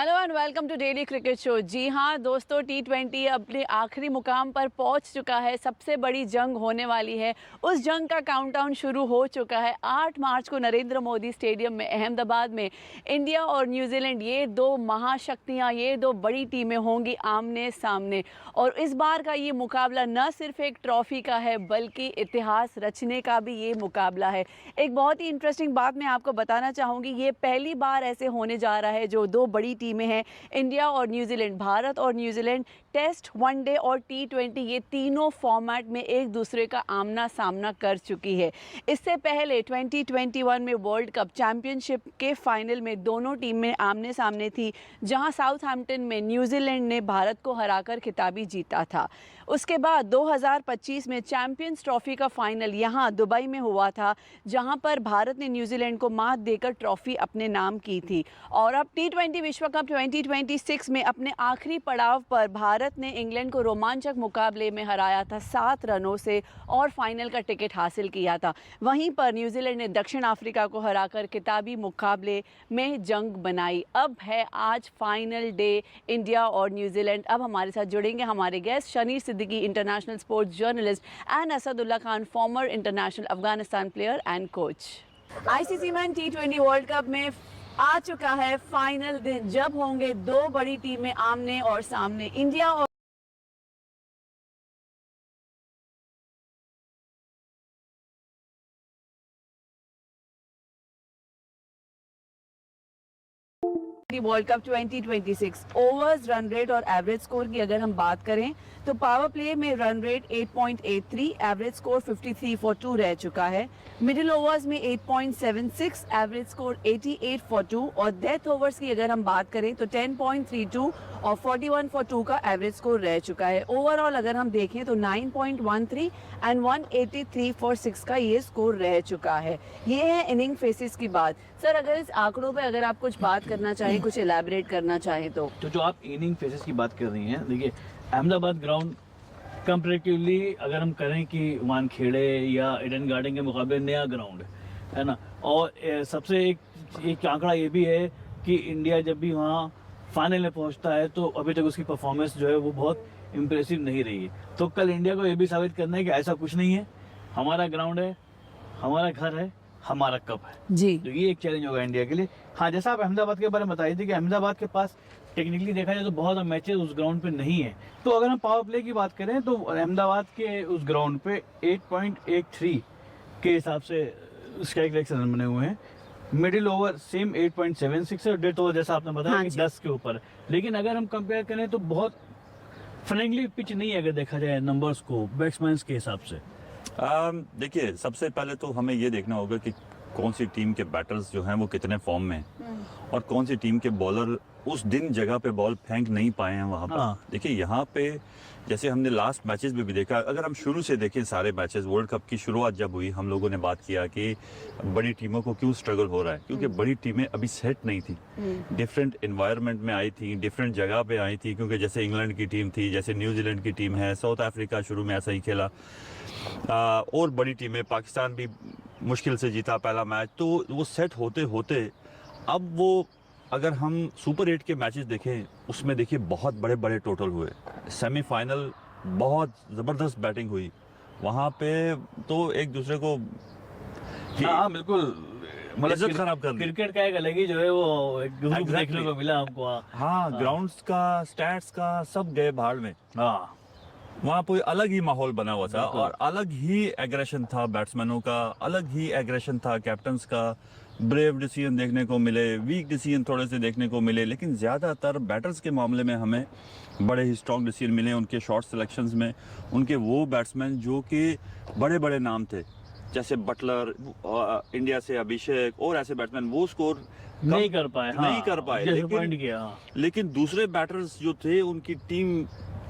Hello and welcome to daily cricket show. जी हाँ दोस्तों, T20 अपने आखिरी मुकाम पर पहुंच चुका है। सबसे बड़ी जंग होने वाली है। उस जंग का काउंटडाउन शुरू हो चुका है। 8 मार्च को नरेंद्र मोदी स्टेडियम में अहमदाबाद में इंडिया और न्यूजीलैंड, ये दो महाशक्तियाँ, ये दो बड़ी टीमें होंगी आमने सामने। और इस बार का ये मुकाबला न सिर्फ एक ट्रॉफी का है बल्कि इतिहास रचने का भी ये मुकाबला है। एक बहुत ही इंटरेस्टिंग बात मैं आपको बताना चाहूँगी, ये पहली बार ऐसे होने जा रहा है जो दो बड़ी टीमें हैं, इंडिया और न्यूजीलैंड, भारत और न्यूजीलैंड, टेस्ट, वनडे और T20, ये तीनों फॉर्मेट में एक दूसरे का आमना सामना कर चुकी है। इससे पहले 2021 में वर्ल्ड कप चैंपियनशिप के फाइनल में दोनों टीमें आमने सामने थी, जहां साउथहैम्पटन में न्यूजीलैंड ने भारत को हराकर खिताबी जीता था। उसके बाद 2025 में चैंपियंस ट्रॉफी का फाइनल यहां दुबई में हुआ था, जहां पर भारत ने न्यूजीलैंड को मात देकर ट्रॉफी अपने नाम की थी। और अब T20 विश्व कप 2026 में अपने आखिरी पड़ाव पर भारत ने इंग्लैंड को रोमांचक मुकाबले में हराया था 7 रनों से और फाइनल का टिकट हासिल किया था। वहीं पर न्यूजीलैंड ने दक्षिण अफ्रीका को हराकर खिताबी मुकाबले में जंग बनाई। अब है आज फाइनल डे, इंडिया और न्यूजीलैंड। अब हमारे साथ जुड़ेंगे हमारे guest Shanir Siddiqui, international sports journalist, and Asadullah Khan, former international Afghanistan player and coach. ICC man T20 world cup में आ चुका है फाइनल दिन, जब होंगे दो बड़ी टीमें आमने और सामने, इंडिया और world cup 2026। Overs, run rate और एवरेज स्कोर की अगर हम बात करें तो पावर प्ले में run rate 8.83, average score 53 for 2 रह चुका है। मिडिल ओवर्स में 8.76, एवरेज स्कोर 88 फॉर 2, और डेथ ओवर्स की अगर हम बात करें तो 10.32 और 41 फॉर 2 का एवरेज स्कोर रह चुका है। ओवरऑल अगर हम देखें तो 9.13 एंड 183 फॉर 6 का ये स्कोर रह चुका है। ये है इनिंग फेसेस की बात। सर, अगर इस आंकड़ों पे अगर आप कुछ बात करना चाहें, कुछ एलैबोरेट करना चाहें तो जो आप इनिंग फेसेस की बात कर रही हैं, देखिए अहमदाबाद ग्राउंड कंपैरेटिवली अगर हम करें कि वानखेड़े या ईडन गार्डन के मुकाबले नया ग्राउंड है ना। और सबसे एक आंकड़ा ये भी है कि इंडिया जब भी वहाँ फाइनल में पहुँचता है तो अभी तक उसकी परफॉर्मेंस जो है वो बहुत इम्प्रेसिव नहीं रही है। तो कल इंडिया को ये भी साबित करना है कि ऐसा कुछ नहीं है, हमारा ग्राउंड है, हमारा घर है, हमारा कप है जी। तो ये एक चैलेंज होगा इंडिया के लिए। हाँ, जैसा आप अहमदाबाद के बारे में बताई थी कि अहमदाबाद के पास टेक्निकली देखा जाए तो बहुत मैचेस उस ग्राउंड पे नहीं है। तो अगर हम पावर प्ले की बात करें तो अहमदाबाद के उस ग्राउंड पे 8.83 के हिसाब से स्ट्राइक रेट से रन बने हुए हैं। मिडिल ओवर सेम 8.76 है, डेथ ओवर जैसा आपने बताया हाँ कि जी। 10 के ऊपर। लेकिन अगर हम कंपेयर करें तो बहुत फ्रेंडली पिच नहीं है अगर देखा जाए नंबर्स को बैट्समैन के हिसाब से। देखिए, सबसे पहले तो हमें ये देखना होगा कि कौन सी टीम के बैटर्स जो हैं वो कितने फॉर्म में हैं और कौन सी टीम के बॉलर उस दिन जगह पे बॉल फेंक नहीं पाए हैं वहाँ पर। हाँ। देखिए, यहाँ पे जैसे हमने लास्ट मैचेस में भी देखा, अगर हम शुरू से देखें सारे मैचेस, वर्ल्ड कप की शुरुआत जब हुई हम लोगों ने बात किया कि बड़ी टीमों को क्यों स्ट्रगल हो रहा है, क्योंकि बड़ी टीमें अभी सेट नहीं थी, डिफरेंट इन्वायरमेंट में आई थी, डिफरेंट जगह पे आई थी। क्योंकि जैसे इंग्लैंड की टीम थी, जैसे न्यूजीलैंड की टीम है, साउथ अफ्रीका शुरू में ऐसा ही खेला, और बड़ी टीमें, पाकिस्तान भी मुश्किल से जीता पहला मैच। तो वो सेट होते होते अब वो, अगर हम सुपर 8 के मैचेस देखें उसमें देखिए बहुत बड़े बड़े टोटल हुए। सेमीफाइनल बहुत ज़बरदस्त बैटिंग हुई वहाँ पे, तो एक दूसरे को हाँ बिल्कुल, इज्जत खराब कर दी। क्रिकेट का एक अलग ही जो है वो एक ग्रुप Exactly. देखने को मिला हमको। हाँ, ग्राउंड्स का, स्टैट्स का सब गए भाड़ में। हाँ, वहाँ कोई अलग ही माहौल बना हुआ था बिल्कुल। और अलग ही एग्रेशन था बैट्समैनों का, अलग ही एग्रेशन था कैप्टन्स का। ब्रेव डिसीजन देखने को मिले, वीक डिसीजन थोड़े से देखने को मिले, लेकिन ज़्यादातर बैटर्स के मामले में हमें बड़े ही स्ट्रॉन्ग डिसीजन मिले उनके शॉर्ट सिलेक्शंस में। उनके वो बैट्समैन जो कि बड़े बड़े नाम थे, जैसे बटलर, इंडिया से अभिषेक और ऐसे बैट्समैन, वो स्कोर नहीं कर पाए। नहीं कर पाए। डिसअपॉइंट किया। लेकिन दूसरे बैटर्स जो थे, उनकी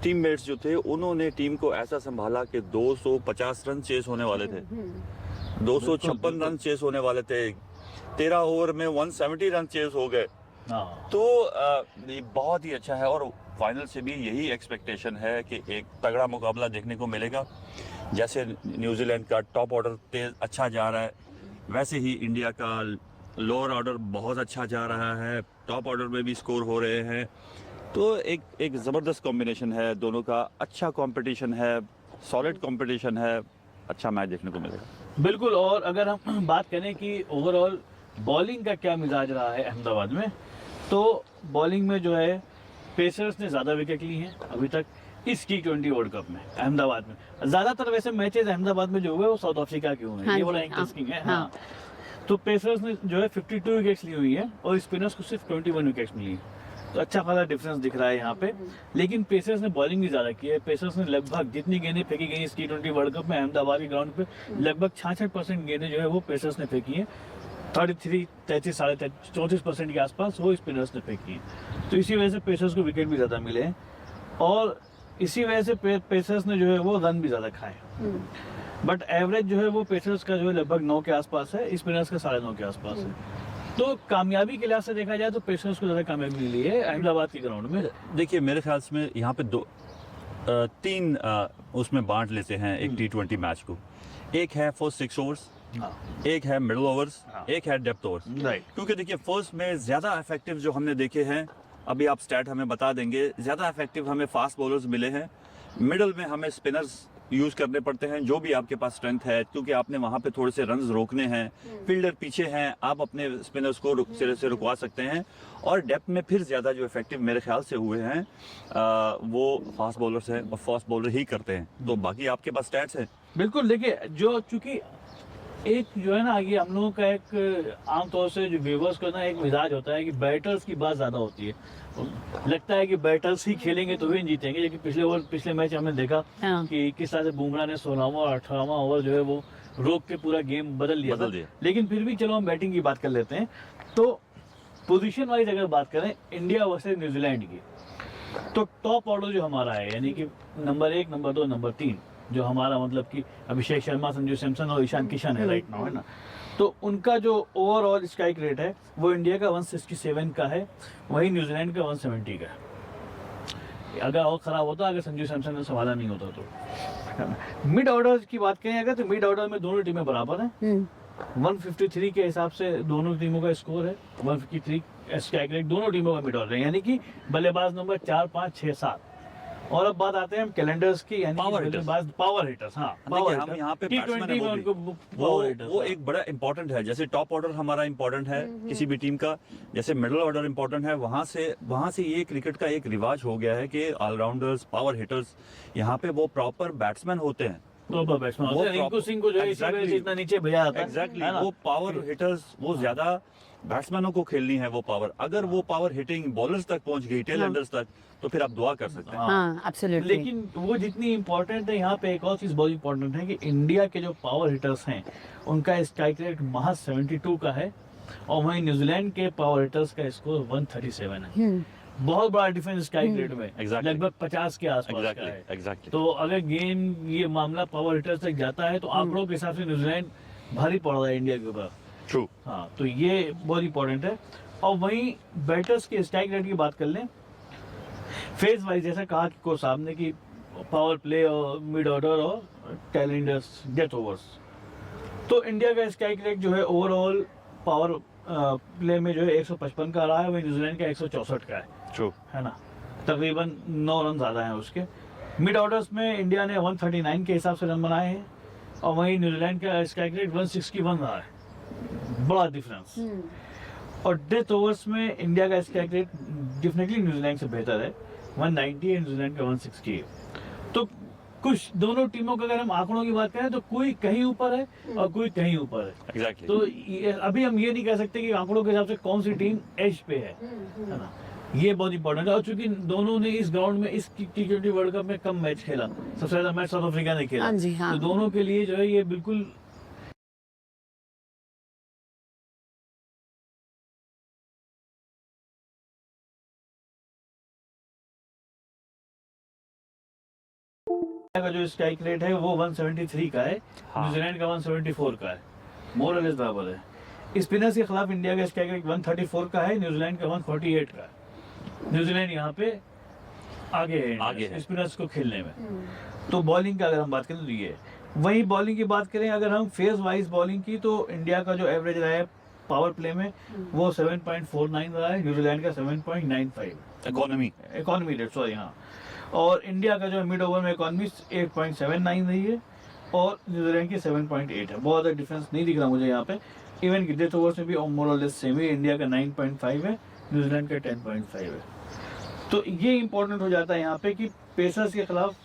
टीममेट्स जो थे, उन्होंने टीम को ऐसा संभाला कि 250 रन चेस होने वाले थे, 256 रन चेस होने वाले थे, 13 ओवर में 170 रन चेस हो गए। हाँ। तो ये बहुत ही अच्छा है और फाइनल से भी यही एक्सपेक्टेशन है कि एक तगड़ा मुकाबला देखने को मिलेगा। जैसे न्यूजीलैंड का टॉप ऑर्डर तेज अच्छा जा रहा है, वैसे ही इंडिया का लोअर ऑर्डर बहुत अच्छा जा रहा है, टॉप ऑर्डर में भी स्कोर हो रहे हैं। तो एक ज़बरदस्त कॉम्बिनेशन है दोनों का, अच्छा कंपटीशन है, सॉलिड कंपटीशन है, अच्छा मैच देखने को मिलेगा। बिल्कुल। और अगर हम बात करें कि ओवरऑल बॉलिंग का क्या मिजाज रहा है अहमदाबाद में, तो बॉलिंग में जो है पेसर्स ने ज़्यादा विकेट ली हैं अभी तक इस T20 वर्ल्ड कप में अहमदाबाद में। ज़्यादातर वैसे मैचेस अहमदाबाद में जो हुए वो साउथ अफ्रीका के हुए हैं, हाँ ये जी, बड़ा हाँ, इंटरेस्टिंग है। हाँ। हाँ, तो पेसर्स ने जो है 52 विकेट्स ली हुई है और स्पिनर्स को सिर्फ 21 विकेट्स मिली हैं। तो अच्छा खासा डिफरेंस दिख रहा है यहाँ पे। लेकिन पेसर्स ने बॉलिंग भी ज़्यादा की है। पेसर्स ने लगभग जितनी गेंदें फेंकी गई इस T20 वर्ल्ड कप में अहमदाबाद के ग्राउंड पे, लगभग 66% गेंदें जो है वो पेसर्स ने फेंकी हैं। 34% के आसपास वो स्पिनर्स ने फेंकी हैं। तो इसी वजह से पेसर्स को विकेट भी ज़्यादा मिले हैं और इसी वजह से पेसर्स ने जो है वो रन भी ज़्यादा खाए। बट एवरेज जो है वो पेसर्स का जो है लगभग 9 के आसपास है, स्पिनर्स का 9.5 के आसपास है। तो कामयाबी के लिहाज से देखा जाए तो पेसर्स को ज़्यादा कामयाबी मिली है अहमदाबाद के ग्राउंड में। देखिए मेरे ख्याल से यहाँ पे तीन उसमें बांट लेते हैं एक T20 मैच को। एक है फर्स्ट 6 ओवर्स, हाँ, एक है मिडल ओवर्स, हाँ। एक है डेप्थ ओवर्स। राइट। क्योंकि देखिए फर्स्ट में ज़्यादा इफेक्टिव जो हमने देखे हैं, अभी आप स्टैट हमें बता देंगे, ज़्यादा इफेक्टिव हमें फास्ट बॉलर्स मिले हैं। मिडल में हमें स्पिनर्स यूज़ करने पड़ते हैं, जो भी आपके पास स्ट्रेंथ है, क्योंकि आपने वहाँ पे थोड़े से रन्स रोकने हैं, फील्डर पीछे हैं, आप अपने स्पिनर्स को सिरे से रुकवा सकते हैं। और डेप्थ में फिर ज़्यादा जो इफेक्टिव मेरे ख्याल से हुए हैं वो फास्ट बॉलर्स हैं और फास्ट बॉलर ही करते हैं। तो बाकी आपके पास स्टैट्स हैं। बिल्कुल। देखिए जो चूंकि एक जो है ना, ये हम लोगों का एक आमतौर से जो व्यूवर्स को ना एक मिजाज होता है कि बैटर्स की बात ज़्यादा होती है। लगता है कि बैटर्स ही खेलेंगे तो ही जीतेंगे। लेकिन पिछले मैच हमने देखा हाँ। कि किस तरह से बुमराह ने 16वां और 18वां ओवर जो है वो रोक के पूरा गेम बदल दिया। लेकिन फिर भी चलो हम बैटिंग की बात कर लेते हैं। तो पोजीशन वाइज अगर बात करें इंडिया वर्सेस न्यूजीलैंड की, तो टॉप ऑर्डर जो हमारा है, यानी कि नंबर 1, नंबर 2, नंबर 3, जो हमारा मतलब कि अभिषेक शर्मा, संजू सैमसन और ईशान किशन है राइट नाउ, है ना। तो उनका जो ओवरऑल स्ट्राइक रेट है वो इंडिया का 167 का है, वहीं न्यूजीलैंड का 170 का है। अगर और ख़राब होता, अगर संजू सैमसन ने संभाला नहीं होता तो। मिड ऑर्डर की बात करें अगर, तो मिड ऑर्डर में दोनों टीमें बराबर हैं। 153 के हिसाब से दोनों टीमों का स्कोर है। 153 स्ट्राइक रेट दोनों टीमों का मिड ऑर्डर है, यानी कि बल्लेबाज नंबर 4, 5, 6, 7। और अब बात आते हैं हम कैलेंडर्स की, यानी पावर हिटर्स। हाँ, देखिए हम यहाँ पे बैट्समैन T20 में है, उनको वो hitters, एक बड़ा इंपॉर्टेंट है। जैसे टॉप ऑर्डर हमारा इंपॉर्टेंट है किसी भी टीम का, जैसे मिडिल ऑर्डर इंपॉर्टेंट है। वहां से ये क्रिकेट का एक रिवाज हो गया है कि ऑलराउंडर्स, पावर हिटर्स, यहाँ पे वो प्रॉपर बैट्समैन होते हैं। प्रॉपर बैट्समैन होते हैं। रिंकू सिंह को जो है इसी वजह से इतना नीचे भेजा जाता है। एग्जैक्टली, है ना? वो पावर हिटर्स, वो ज्यादा बैट्समैनों को खेलनी है वो पावर। अगर वो पावर हिटिंग बॉलर्स तक पहुंच गई, टेल एंडर्स तक, तो फिर आप दुआ कर सकते हैं। हाँ, एब्सोल्युटली। लेकिन वो जितनी इम्पोर्टेंट है, यहाँ पे एक और चीज बहुत इम्पोर्टेंट है कि इंडिया के जो पावर हिटर्स हैं उनका स्ट्राइक रेट महज 72 का है, और वहीं न्यूजीलैंड के पावर हिटर्स का स्कोर 137 है। बहुत बड़ा डिफरेंस स्ट्राइक रेट में, Exactly. लगभग 50 के आसपास का है। एग्जैक्टली। तो अगर गेम ये मामला पावर हिटर्स तक जाता है तो आंकड़ों के हिसाब से न्यूजीलैंड भारी पड़ रहा है इंडिया के ऊपर। ट्रू। हाँ, तो ये बहुत इंपॉर्टेंट है। और वहीं बैटर्स के स्ट्राइक रेट की बात कर लें, फेज वाइज जैसा कहा कि कोच साहब ने कि पावर प्ले और मिड ऑर्डर और टेल एंडर्स, डेथ ओवर्स, तो इंडिया का स्ट्राइक रेट जो है ओवरऑल पावर प्ले में जो है 155 का रहा है, वहीं न्यूजीलैंड का 164 का है। ट्रू। है ना, तकरीबन 9 रन ज़्यादा हैं उसके। मिड ऑर्डर्स में इंडिया ने 139 के हिसाब से रन बनाए हैं, और वहीं न्यूजीलैंड का स्ट्राइक रेट 161 रहा है, बड़ा डिफरेंस। और डेथ ओवर्स में इंडिया का स्ट्राइक रेट डेफिनेटली न्यूजीलैंड से बेहतर है, 190 है, न्यूजीलैंड का 160 है। तो कुछ दोनों टीमों का अगर हम आंकड़ों की बात करें तो कोई कहीं ऊपर है और कोई कहीं ऊपर है। एग्जैक्टली। तो अभी हम ये नहीं कह सकते कि आंकड़ों के हिसाब से कौन सी टीम एज पे है ना। ये बहुत इंपॉर्टेंट है। और चूंकि दोनों ने इस ग्राउंड में इस T20 वर्ल्ड कप में कम मैच खेला, सबसे ज्यादा मैच साउथ अफ्रीका ने खेला, हाँ जी, हाँ। तो दोनों के लिए जो है ये बिल्कुल का जो स्ट्राइक रेट है वो 173 का है, हाँ। न्यूजीलैंड का 174 का है, मोर और लेस बराबर है। स्पिनर्स के खिलाफ इंडिया का स्ट्राइक रेट 134 का है, न्यूजीलैंड का 148 का है। न्यूजीलैंड यहाँ पे आगे है स्पिनर्स को खेलने में। तो बॉलिंग का अगर हम बात करें तो ये, वही बॉलिंग की बात करें अगर हम फेज वाइज बॉलिंग की, तो इंडिया का जो एवरेज रहा है पावर प्ले में वो 7.49 रहा है, न्यूजीलैंड का 7.95 इकोनॉमी रेट, सॉरी हाँ। और इंडिया का जो मिड ओवर में इकोनॉमी 8.79 रही है और न्यूजीलैंड की 7.8 है। बहुत ज़्यादा डिफरेंस नहीं दिख रहा मुझे यहाँ पे। इवन की डेथ ओवर्स में भी मोर और लेस सेम है, इंडिया का 9.5 है, न्यूजीलैंड का 10.5 है। तो ये इंपॉर्टेंट हो जाता है यहाँ पे कि पेसर्स के खिलाफ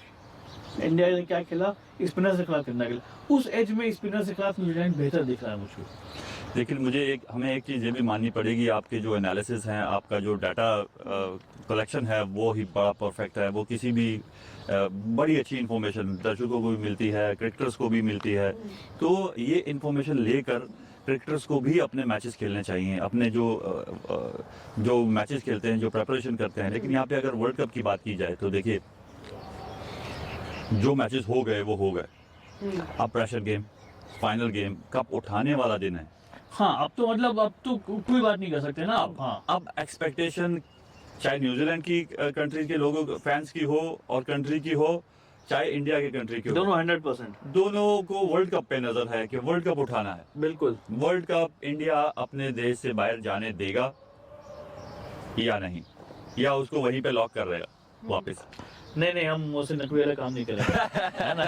इंडिया ने क्या खेला, स्पिनर के खिलाफ कितना खेला। उस एज में स्पिनर के खिलाफ न्यूजीलैंड बेहतर दिख रहा है मुझको। लेकिन हमें एक चीज़ ये भी माननी पड़ेगी, आपके जो एनालिसिस हैं, आपका जो डाटा कलेक्शन है वो ही बड़ा परफेक्ट है। वो किसी भी बड़ी अच्छी इन्फॉर्मेशन दर्शकों को भी मिलती है, क्रिकेटर्स को भी मिलती है। तो ये इन्फॉर्मेशन लेकर क्रिकेटर्स को भी अपने मैचेस खेलने चाहिए, अपने जो मैचेस खेलते हैं, जो प्रिपरेशन करते हैं। लेकिन यहाँ पे अगर वर्ल्ड कप की बात की जाए तो देखिए, जो मैचेस हो गए वो हो गए। अब pressure game, final game, cup उठाने वाला दिन है। हाँ, अब तो मतलब अब तो कोई बात नहीं कर सकते ना आप। हाँ, अब एक्सपेक्टेशन चाहे न्यूजीलैंड की कंट्री के लोगों फैंस की हो और कंट्री की हो, चाहे इंडिया की कंट्री की हो, दोनों 100%। दोनों को वर्ल्ड कप पे नजर है कि वर्ल्ड कप उठाना है। बिल्कुल। वर्ल्ड कप इंडिया अपने देश से बाहर जाने देगा या नहीं, या उसको वहीं पे लॉक कर रहेगा वापस। नहीं, हम उससे नकली वाला काम नहीं करेंगे, है ना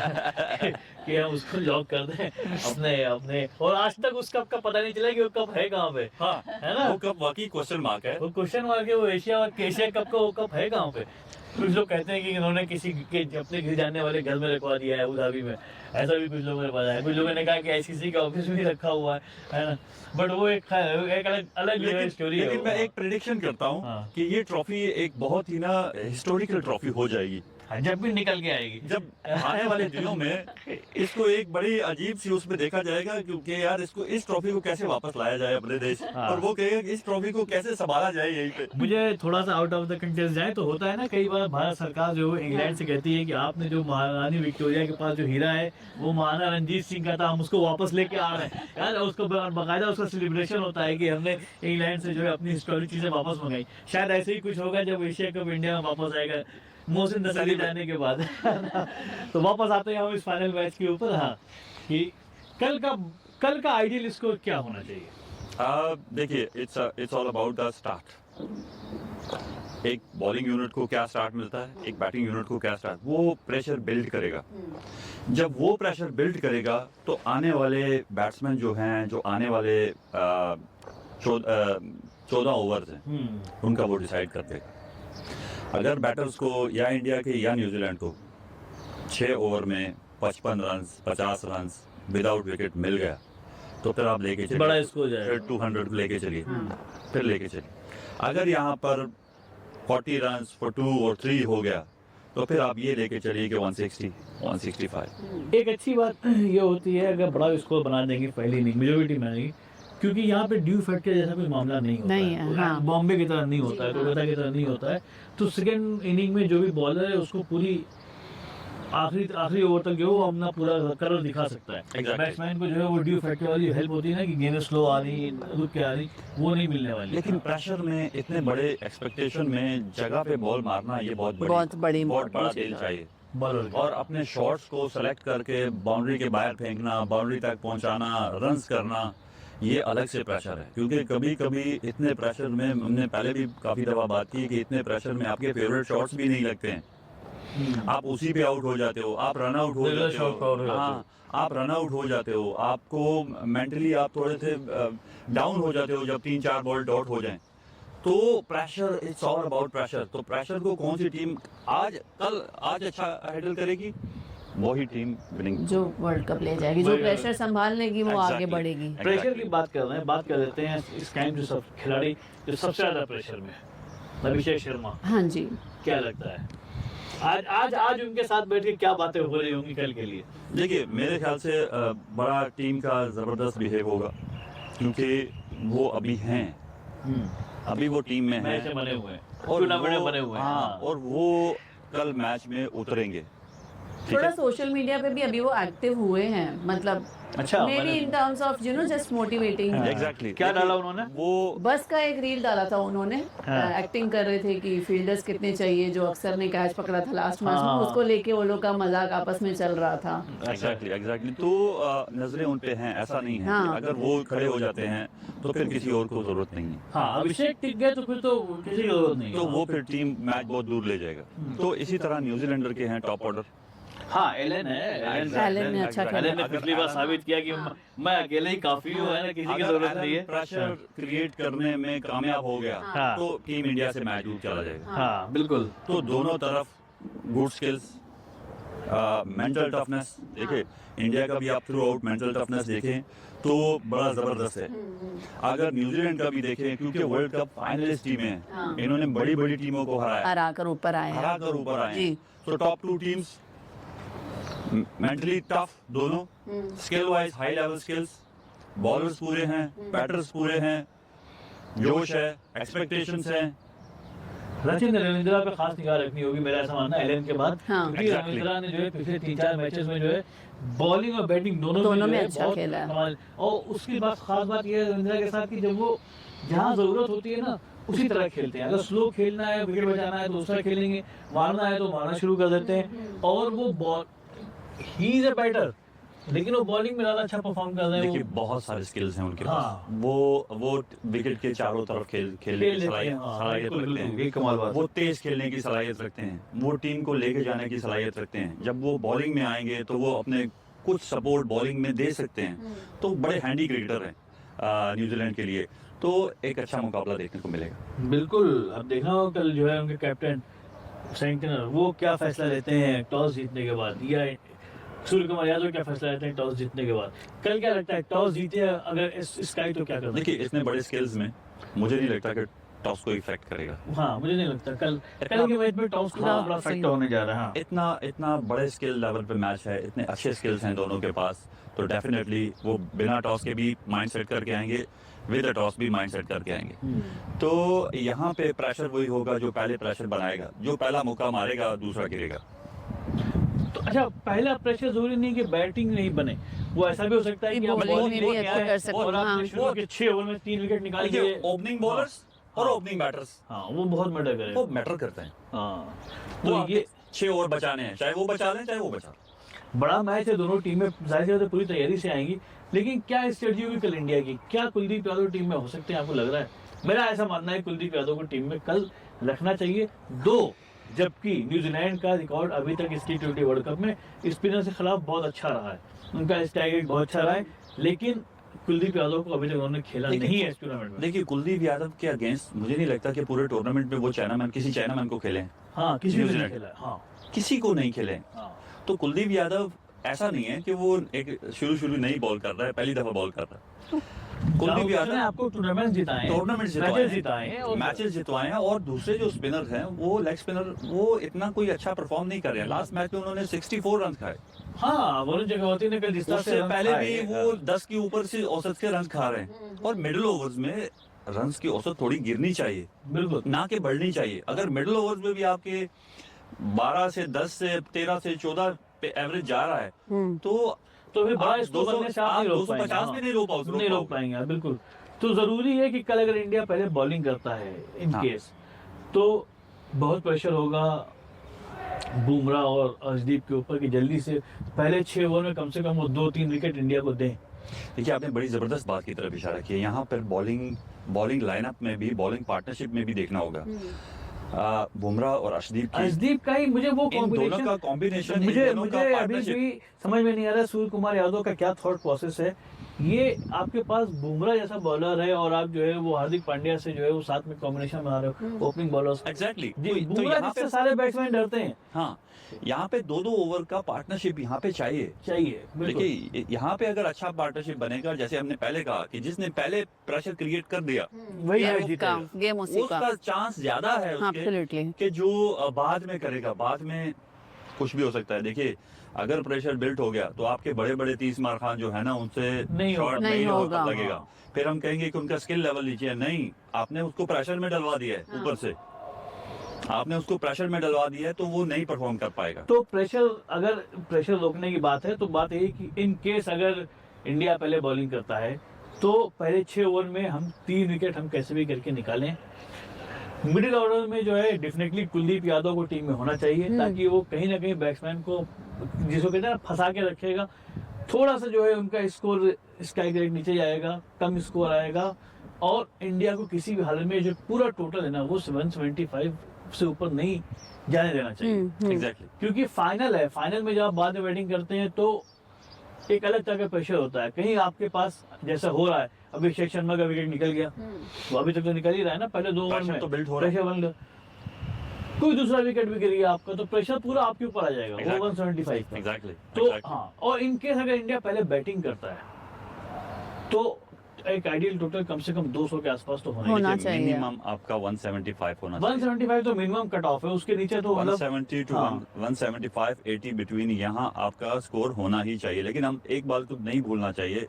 कि हम उसको लॉक कर दें अपने। और आज तक उस कप का पता नहीं चला कि वो कप है कहाँ पे। हाँ, है ना, वो कप वाकई क्वेश्चन मार्क है। वो क्वेश्चन मार्क है। वो एशिया कप का वो कप है कहाँ पे। कुछ लोग कहते हैं कि इन्होंने किसी के अपने घर जाने वाले घर में रखवा दिया है अबू धाबी में, ऐसा भी कुछ लोगों ने बताया। कुछ लोगों ने कहा कि आईसीसी का ऑफिस में रखा हुआ है ना। बट वो एक अलग स्टोरी है। लेकिन मैं एक प्रेडिक्शन करता हूँ हाँ। कि ये ट्रॉफी एक बहुत ही ना हिस्टोरिकल ट्रॉफी हो जाएगी। जब भी निकल के आएगी, जब आने वाले दिनों में इसको एक बड़ी अजीब सी उसमें देखा जाएगा, क्योंकि यार इसको, इस ट्रॉफी को कैसे वापस लाया जाए अपने देश। हाँ। और वो कहेगा कि इस ट्रॉफी को कैसे संभाला जाए यहीं पे। मुझे थोड़ा सा आउट ऑफ द कंटेस्ट जाए तो होता है ना, कई बार भारत सरकार जो इंग्लैंड से कहती है कि आपने जो महारानी विक्टोरिया के पास जो हीरा है वो महाराणा रणजीत सिंह का था, हम उसको वापस लेके आ रहे हैं। यार उसको बाकायदा उसका सेलिब्रेशन होता है कि हमने इंग्लैंड से जो है अपनी हिस्टोरिक चीजें वापस मंगाई। शायद ऐसे ही कुछ होगा जब एशिया कप इंडिया में वापस आएगा मोहसिन नसरी जाने के बाद। तो वापस आते हैं हम इस फाइनल मैच के ऊपर। हाँ, कि कल का आइडियल इसको क्या होना चाहिए। देखिए, it's all about the start. एक बॉलिंग यूनिट को क्या स्टार्ट मिलता है, एक बैटिंग यूनिट को क्या स्टार्ट, वो प्रेशर बिल्ड करेगा। जब वो प्रेशर बिल्ड करेगा तो आने वाले बैट्समैन जो हैं, जो आने वाले 14 ओवर्स हैं, उनका वो डिसाइड कर देगा। अगर बैटर्स को या इंडिया के या न्यूजीलैंड को 6 ओवर में 55 रन 50 रन विदाउट विकेट मिल गया तो फिर आप लेके चलिए, बड़ा स्कोर जाएगा। फिर 200 लेके चलिए, फिर लेके चलिए। अगर यहाँ पर 40 रन for 2 और 3 हो गया तो फिर आप ये लेके चलिए कि 160 165। एक अच्छी बात ये होती है अगर बड़ा स्कोर बना देंगे पहली इनिंग मेजोरिटी में नहीं, क्योंकि यहाँ पे ड्यू फैक्टर जैसा कोई मामला नहीं होता नहीं है। है, हाँ। बॉम्बे की तरह नहीं होता है, कोलकाता की तरह नहीं होता है। तो सेकेंड इनिंग में जो भी बॉलर है उसको पूरी आखिरी ओवर तक जो वो अपना पूरा कलर दिखा सकता है। Exactly. बैट्समैन को जो है वो ड्यू फैक्टर वाली हेल्प होती है ना कि गेंदें स्लो आ रही, रुक के आ रही, वो नहीं मिलने वाली। लेकिन प्रेशर में, इतने बड़े एक्सपेक्टेशन में जगह पे बॉल मारना, ये बहुत बहुत बड़ी बहुत बड़ा important दिल चीज़ है। चाहिए। बॉलर और अपने शॉट्स को सेलेक्ट करके बाउंड्री के बाहर फेंकना, बाउंड्री तक पहुंचाना, रन्स करना, ये अलग से प्रेशर है। क्योंकि कभी कभी इतने प्रेशर में, हमने पहले भी काफी दफा बात की कि इतने प्रेशर में आपके फेवरेट शॉट्स भी नहीं लगते हैं, आप उसी पे आउट हो जाते हो, आप रन आउट हो जाते हो। हाँ, आप रन आउट हो जाते हो, आपको मेंटली आप थोड़े से डाउन हो जाते हो जब 3-4 बॉल डॉट हो जाएं। तो pressure, it's all about pressure. तो प्रेशर को कौन सी टीम आज अच्छा हैंडल करेगी, वही टीम विनिंग, जो वर्ल्ड कप ले जाएगी, जो प्रेशर संभाल लेगी वो आगे बढ़ेगी। प्रेशर की बात कर रहे हैं, बात कर लेते हैं इस टाइम जो सब खिलाड़ी जो सबसे ज्यादा प्रेशर में है, अभिषेक शर्मा। हाँ जी, क्या लगता है आज उनके साथ बैठ के क्या बातें हो रही होंगी कल के लिए। देखिए, मेरे ख्याल से बड़ा टीम का जबरदस्त बिहेव होगा, क्योंकि वो अभी हैं, अभी वो टीम में मैच हैं बने हुए हैं, और टूर्नामेंट में बने हुए हैं। हाँ, और वो कल मैच में उतरेंगे। थोड़ा सोशल मीडिया पे भी अभी वो एक्टिव हुए हैं, मतलब अच्छा, मे बी मैंने- in terms of just motivating. Exactly क्या डाला उन्होंने? वो बस का एक रील डाला था उन्होंने, हाँ। एक्टिंग कर रहे थे कि फील्डर्स कितने चाहिए, जो अक्सर ने कैच पकड़ा था लास्ट मैच में, हाँ। उसको लेके वो लोग का मजाक आपस में चल रहा था। एग्जैक्टली तो नजरें उन पे हैं, ऐसा नहीं है हाँ। कि अगर वो खड़े हो जाते हैं तो फिर किसी और को जरूरत नहीं है। हाँ, अभिषेक टिक गए तो फिर तो किसी की जरूरत नहीं है। तो वो फिर टीम मैच बहुत दूर ले जाएगा। तो इसी तरह न्यूजीलैंडर के हैं टॉप ऑर्डर। हाँ, एलन है। एलन ने अच्छा खेला। एलन ने पिछली बार साबित किया कि मैं अकेले ही काफी हूँ, है ना, किसी की जरूरत नहीं है। प्रेशर क्रिएट करने में कामयाब हो गया हाँ। तो टीम इंडिया से मैच दूर चला जाएगा। हाँ, बिल्कुल। तो दोनों तरफ गुड स्किल्स, मेंटल टफनेस देखिए, इंडिया का भी आप थ्रू आउट मेंटल टफनेस देखें तो बड़ा जबरदस्त है। अगर न्यूजीलैंड का भी देखें, क्योंकि वर्ल्ड कप फाइनलिस्ट टीमें हैं, हाँ। इन्होंने बड़ी बड़ी टीमों को हराया, हरा कर ऊपर आए हैं। हरा कर ऊपर आए जी। हैं। तो top two teams mentally tough दोनों, skill wise high level skills, bowlers पूरे हैं, बैटर्स पूरे हैं, जोश है, एक्सपेक्टेशंस हैं। सचिन ने रविंद्रा पे खास निगाह रखनी होगी, मेरा ऐसा मानना है एलन के बाद। हाँ। क्योंकि Exactly. रविंद्रा ने जो है पिछले 3-4 मैचेस में जो है बॉलिंग और बैटिंग दोनों दोनों जो में है अच्छा बहुत खेला है। कमाल। और उसकी बात खास बात ये है रविंद्रा के साथ कि जब वो जहाँ जरूरत होती है ना उसी तरह खेलते हैं। अगर स्लो खेलना है, विकेट बचाना है तो दूसरा खेलेंगे, मारना है तो मारना शुरू कर देते हैं। और वो बॉल ही इज अ बैटर, लेकिन वो बॉलिंग में ज्यादा अच्छा परफॉर्म कर रहे हैं। देखिए वो बहुत सारे स्किल्स हैं उनके हाँ। पास। वो विकेट के चारों तरफ खेलने की खेल लेते हैं, सलाहियत हाँ, सलाहियत बिल्कुल, रखते बिल्कुल, ये हैं। कमाल बात है। वो तेज खेलने की सलाहियत रखते हैं, वो टीम को लेके जाने की सलाहियत रखते हैं। जब वो बॉलिंग में आएंगे तो वो अपने कुछ सपोर्ट बॉलिंग में दे सकते हैं। तो बड़े हैंडी क्रिकेटर हैं न्यूजीलैंड के लिए। तो एक अच्छा मुकाबला देखने को मिलेगा। बिल्कुल। अब देखना होगा कल जो है उनके कैप्टन सेंटनर वो क्या फैसला लेते हैं टॉस जीतने के बाद, या सूर्य कुमार यादव क्या फैसला लेते हैं टॉस जीतने के बाद। कल क्या लगता है, टॉस जीते अगर स्काई तो क्या करना? देखिए इतने बड़े स्किल्स में मुझे नहीं लगता कि टॉस को इफेक्ट करेगा। हाँ, मुझे नहीं लगता कल के मैच में टॉस का हाँ, बड़ा सही। फैक्टर होने जा रहा है। हाँ। इतना बड़े स्किल लेवल पे मैच है, इतने अच्छे स्किल्स हैं दोनों के पास, तो डेफिनेटली वो बिना टॉस के भी माइंड सेट करके आएंगे, विद अ टॉस भी माइंड सेट करके आएंगे। तो यहाँ पे प्रेशर वही होगा जो पहले प्रेशर बनाएगा, जो पहला मौका मारेगा दूसरा गिरेगा। तो अच्छा, पहला प्रेशर जरूरी नहीं कि बैटिंग नहीं बने, वो ऐसा भी हो सकता है कि आप बॉलिंग बॉलिंग में भी लेके अच्छा आए कर सकते और हैं, आपने हाँ। शुरू के 6 ओवर में 3 विकेट निकाल देखिए दिए। ओपनिंग बॉलर्स और हाँ। ओपनिंग बैटर्स हाँ, वो बहुत मैटर करेगा। वो मैटर करते हैं। हाँ, वो तो ये 6 ओवर बचाने हैं, चाहे वो बचा लें चाहे वो बचा लें। बड़ा मैच है, दोनों टीमें जाहिर है पूरी तैयारी से आएंगी। लेकिन क्या स्ट्रेटजी होगी कल इंडिया की? क्या कुलदीप यादव टीम में हो सकते हैं, आपको लग रहा है? मेरा ऐसा मानना है कुलदीप यादव को टीम में कल रखना चाहिए। 2, जबकि न्यूजीलैंड का रिकॉर्ड अभी तक इस T20 वर्ल्ड कप में स्पिनर के खिलाफ बहुत अच्छा रहा है, उनका स्ट्राइक रेट बहुत अच्छा रहा है। लेकिन कुलदीप यादव को अभी तक उन्होंने खेला नहीं है इस टूर्नामेंट में। देखिए कुलदीप यादव के अगेंस्ट मुझे नहीं लगता कि पूरे टूर्नामेंट में वो किसी चाइनामैन को खेले हैं। हाँ, किसी ने नहीं न्यूजीलैंड। खेला है। हाँ, किसी को नहीं खेले हैं। हाँ। तो कुलदीप यादव ऐसा नहीं है कि वो एक शुरू नहीं बॉल कर रहा है, पहली दफा बॉल कर रहा है। कुलदीप उसने यादव आपको टूर्नामेंट जिताए हैं, टूर्नामेंट मैचेस जिताए हैं और मैचेस जितवाए हैं। और दूसरे जो स्पिनर हैं वो लेग स्पिनर वो इतना कोई अच्छा परफॉर्म नहीं कर रहे हैं। लास्ट मैच में उन्होंने 64 रन खाए, हाँ, वरुण चक्रवर्ती ने कल जिस तरह उससे से रन पहले खाए, भी वो 10 के ऊपर से औसत के रन खा रहे हैं। और मिडिल ओवर्स में रन्स की औसत थोड़ी गिरनी चाहिए, बिल्कुल। ना कि बढ़नी चाहिए। अगर मिडिल ओवर्स में भी आपके 12 से 10 से 13 से 14 पे एवरेज जा रहा है तो फिर बड़ा आप स्कोर 200 बनने से आप नहीं रोक 250 पाएंगे। भी नहीं रोक पाओगे। नहीं रोक पाएंगे, बिल्कुल। तो जरूरी है कि कल अगर इंडिया पहले बॉलिंग करता है इन हाँ। केस, तो बहुत प्रेशर होगा बुमराह और अर्शदीप के ऊपर कि जल्दी से पहले 6 ओवर में कम से कम वो 2-3 विकेट इंडिया को दें। देखिए आपने बड़ी जबरदस्त बात की तरफ इशारा किया। यहाँ पर बॉलिंग लाइनअप में भी, बॉलिंग पार्टनरशिप में भी देखना होगा बुमराह और अर्शदीप की। अर्शदीप का ही मुझे वो इन दोनों का कॉम्बिनेशन, मुझे अभी भी समझ में नहीं आ रहा सूर्य कुमार यादव का क्या थॉट प्रोसेस है। ये आपके पास बुमराह जैसा बॉलर है और आप जो है वो हार्दिक पांड्या से जो है वो साथ में कॉम्बिनेशन बना रहे हो ओपनिंग बॉलर्स। एग्जैक्टली। जी, तो बुमराह यहाँ जिससे पे सारे बैट्समैन डरते हैं। हाँ, यहाँ पे 2-2 ओवर का पार्टनरशिप यहाँ पे चाहिए। बिल्कुल। देखिए यहाँ पे अगर अच्छा पार्टनरशिप बनेगा, जैसे हमने पहले कहा कि जिसने पहले प्रेशर क्रिएट कर दिया वही मैच जीतेगा। गेम उसी का। उसका चांस ज्यादा है उसके Absolutely. कि जो बाद में करेगा। बाद में कुछ भी हो सकता है। देखिए अगर प्रेशर बिल्ट हो गया तो आपके बड़े बड़े 30 मार खान जो है ना उनसे नहीं शॉट नहीं नहीं होगा। लगेगा। फिर हम कहेंगे कि उनका स्किल लेवल नीचे है। नहीं, आपने उसको प्रेशर में डलवा दिया है ऊपर से। आपने उसको प्रेशर में डलवा दिया है तो वो नहीं परफॉर्म कर पाएगा। तो प्रेशर रोकने की बात है तो बात यही कि इन केस अगर इंडिया पहले बॉलिंग करता है तो पहले 6 ओवर में हम 3 विकेट हम कैसे भी करके निकालें। मिडिल ऑर्डर में जो है डेफिनेटली कुलदीप यादव को टीम में होना चाहिए ताकि वो कहीं ना कहीं बैट्समैन को जिसको कहते हैं ना फंसा के रखेगा। थोड़ा सा जो है उनका स्कोर स्ट्राइक रेट नीचे जाएगा, कम स्कोर आएगा और इंडिया को किसी भी हालत में जो पूरा टोटल है ना वो 175 से ऊपर नहीं जाने देना चाहिए। एग्जैक्टली। क्योंकि फाइनल है, फाइनल में जब आप बाद में बैटिंग करते हैं तो एक अलग तरह का प्रेशर होता है। कहीं आपके पास जैसा हो रहा है, अभिषेक शर्मा का विकेट निकल गया, वो अभी तक तो निकल ही रहा है ना, पहले 2 ओवर में तो बिल्ड हो रहा है। प्रेशर बन गया, कोई दूसरा विकेट भी गिर गया आपका तो प्रेशर पूरा आपके ऊपर आ जाएगा। Exactly. 175 का। एग्जैक्टली। तो हाँ, और इनकेस अगर इंडिया पहले बैटिंग करता है तो एक आइडियल टोटल कम से कम 200 के आसपास तो होना ही चाहिए। मिनिमम आपका 175 होना चाहिए। 175 तो मिनिमम कट ऑफ है, उसके नीचे तो मतलब 170 टू हाँ। 175 80 बिटवीन यहाँ आपका स्कोर होना ही चाहिए। लेकिन हम एक बात को नहीं भूलना चाहिए,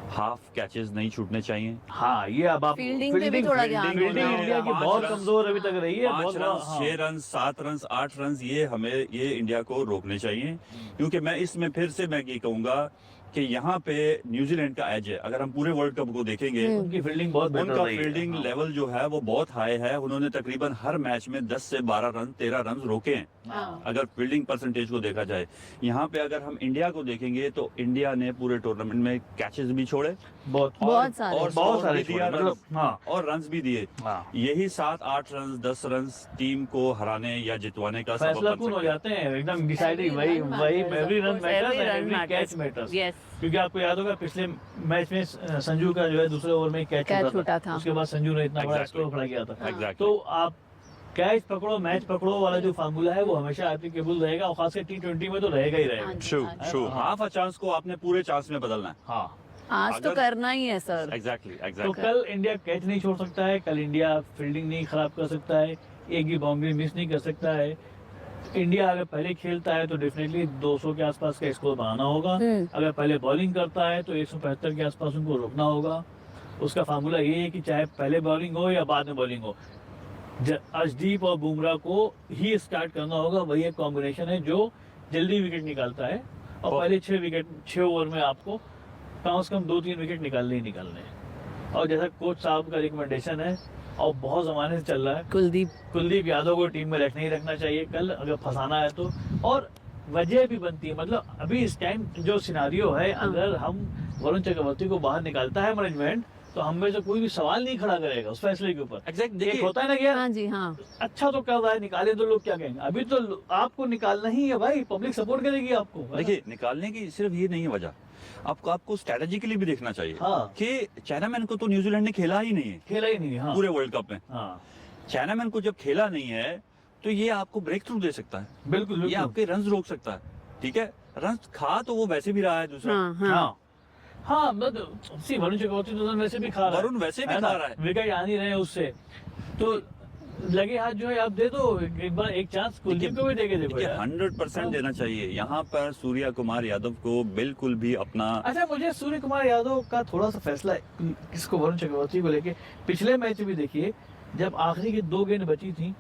हाफ कैचेस नहीं छूटने चाहिए। हाँ, ये अब आप फील्डिंग पे भी थोड़ा ध्यान फील्डिंग देना इंडिया की 5 बहुत रन, कमजोर अभी तक रही है। 5 बहुत रन, हाँ। 6 रन, 7 रन, 8 रन, ये इंडिया को रोकने चाहिए। क्योंकि मैं इसमें फिर से मैं ये कहूंगा कि यहाँ पे न्यूजीलैंड का एज है। अगर हम पूरे वर्ल्ड कप को देखेंगे, उनकी फील्डिंग बहुत बेटर उनका रही है। फील्डिंग हाँ। लेवल जो है वो बहुत हाई है। उन्होंने तकरीबन हर मैच में 10 से 12 रन, 13 रन रोके हैं। हाँ। अगर फील्डिंग परसेंटेज को देखा जाए, यहाँ पे अगर हम इंडिया को देखेंगे तो इंडिया ने पूरे टूर्नामेंट में कैचेस भी छोड़े, बहुत बहुत सारे। और बहुत score सारे भी दिया, छोड़े, मतलब हाँ। और रन्स भी दिए। हाँ। यही 7-8 रन, 10 रन टीम को हराने या जितवाने का सबब फैसला बन कौन हो सकते हैं। जाते हैं एकदम डिसाइडिंग वही every run matters and every catch matters. Yes. क्योंकि आपको याद होगा पिछले मैच में संजू का जो है दूसरे ओवर में कैच कैच छूटा छूटा था, था। उसके बाद संजू ने इतना बड़ा Exactly. स्कोर फड़ा गया था। Exactly. तो आप कैच पकड़ो मैच पकड़ो वाला जो फार्मूला है वो हमेशा एप्लीकेबल रहेगा और खासकर T20 में तो रहेगा ही रहेगा। True, true. हाँ। हाफ अ चांस को आपने पूरे चांस में बदलना है। हाँ, आज तो अगर- करना ही है सर। एग्जैक्टली तो एग्जैक्टली। कल इंडिया कैच नहीं छोड़ सकता है, कल इंडिया फील्डिंग नहीं खराब कर सकता है, एक भी बाउंड्री मिस नहीं कर सकता है। इंडिया अगर पहले खेलता है तो डेफिनेटली 200 के आसपास का स्कोर बनाना होगा। अगर पहले बॉलिंग करता है तो 175 के आसपास उनको रोकना होगा। उसका फार्मूला ये है कि चाहे पहले बॉलिंग हो या बाद में बॉलिंग हो, अर्शदीप और बुमराह को ही स्टार्ट करना होगा। वही एक कॉम्बिनेशन है जो जल्दी विकेट निकालता है और पहले 6 ओवर में आपको कम से कम 2-3 विकेट निकालने ही निकालने हैं। और जैसा कोच साहब का रिकमेंडेशन है और बहुत जमाने से चल रहा है, कुलदीप यादव को टीम में रखना ही रखना चाहिए कल अगर फंसाना है तो। और वजह भी बनती है, मतलब अभी इस टाइम जो सिनारियो है, अगर हम वरुण चक्रवर्ती को बाहर निकालता है मैनेजमेंट तो हम में से कोई भी सवाल नहीं खड़ा करेगा उस फैसले के ऊपर। एग्जैक्ट एक होता है ना कि यार हाँ जी हाँ। अच्छा तो कर रहा है, निकाले तो लोग क्या कहेंगे। अभी तो आपको निकालना ही है भाई, पब्लिक सपोर्ट करेगी आपको, है ना? देखिए, निकालने की सिर्फ ये नहीं है वजह, आपको स्ट्रेटेजिकली भी देखना चाहिए हाँ। कि चाइनामैन को तो न्यूजीलैंड ने खेला ही नहीं है खेला ही नहीं। हाँ, पूरे वर्ल्ड कप में। हाँ, चाइनामैन को जब खेला नहीं है तो ये आपको ब्रेक थ्रू दे सकता है, बिल्कुल ये बिल्कुल। आपके रन रोक सकता है। ठीक है, रन खा तो वो वैसे भी रहा है दूसरा। हाँ हाँ। हाँ हाँ, मतलब सी वरुण चक्रवर्ती तो वैसे भी खा रहा है, वरुण वैसे भी है ना? खा रहा है। विकेट आ नहीं रहे उससे, तो लगे हाथ जो है आप दे दो एक बार, एक चांस कुलदीप को भी देके देखो देखिए, यार। 100% देना चाहिए। यहाँ पर सूर्या कुमार यादव को बिल्कुल भी अपना अच्छा, मुझे सूर्य कुमार यादव का थोड़ा सा फैसला किसको वरुण चक्रवर्ती को लेके, पिछले मैच भी देखिए जब आखिरी की 2 गेंद बची थी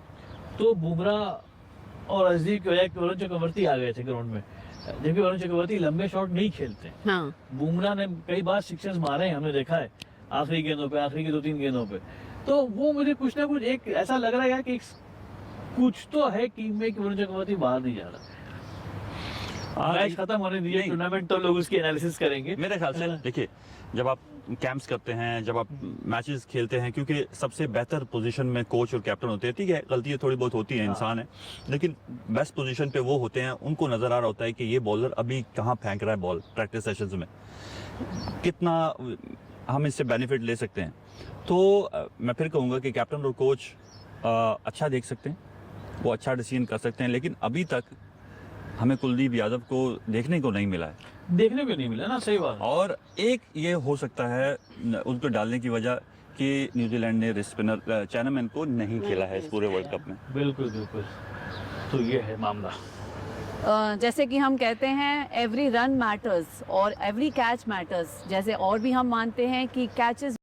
तो बुमराह और अर्शदीप की वजह वरुण चक्रवर्ती आ गए थे ग्राउंड में, जबकि वरुण चक्रवर्ती लंबे शॉट नहीं खेलते। हाँ। बुमराह ने कई बार सिक्सर्स मारे हैं, हमने देखा है आखिरी गेंदों पे, आखिरी की 2-3 गेंदों पे। तो वो मुझे कुछ ना कुछ एक ऐसा लग रहा है यार कि कुछ तो है टीम में कि वरुण चक्रवर्ती बाहर नहीं जा रहा। मैच खत्म होने दीजिए, नहीं। टूर्नामेंट तो लोग उसकी एनालिसिस करेंगे। मेरे ख्याल से देखिए, जब आप कैंप्स करते हैं, जब आप मैचेस खेलते हैं, क्योंकि सबसे बेहतर पोजीशन में कोच और कैप्टन होते हैं। ठीक है, गलतियां थोड़ी बहुत होती हैं, इंसान है, लेकिन बेस्ट पोजीशन पे वो होते हैं। उनको नजर आ रहा होता है कि ये बॉलर अभी कहाँ फेंक रहा है बॉल, प्रैक्टिस सेशंस में कितना हम इससे बेनिफिट ले सकते हैं। तो मैं फिर कहूँगा कि कैप्टन और कोच अच्छा देख सकते हैं, वो अच्छा डिसीजन कर सकते हैं। लेकिन अभी तक हमें कुलदीप यादव को देखने को नहीं मिला है, देखने को नहीं मिला ना, सही बात है। और एक ये हो सकता है उनको डालने की वजह कि न्यूजीलैंड ने रिस्ट स्पिनर चाइनामैन को नहीं खेला है इस पूरे वर्ल्ड कप में। बिल्कुल बिल्कुल, तो ये है मामला। जैसे कि हम कहते हैं एवरी रन मैटर्स और एवरी कैच मैटर्स, जैसे और भी हम मानते हैं कि कैचेस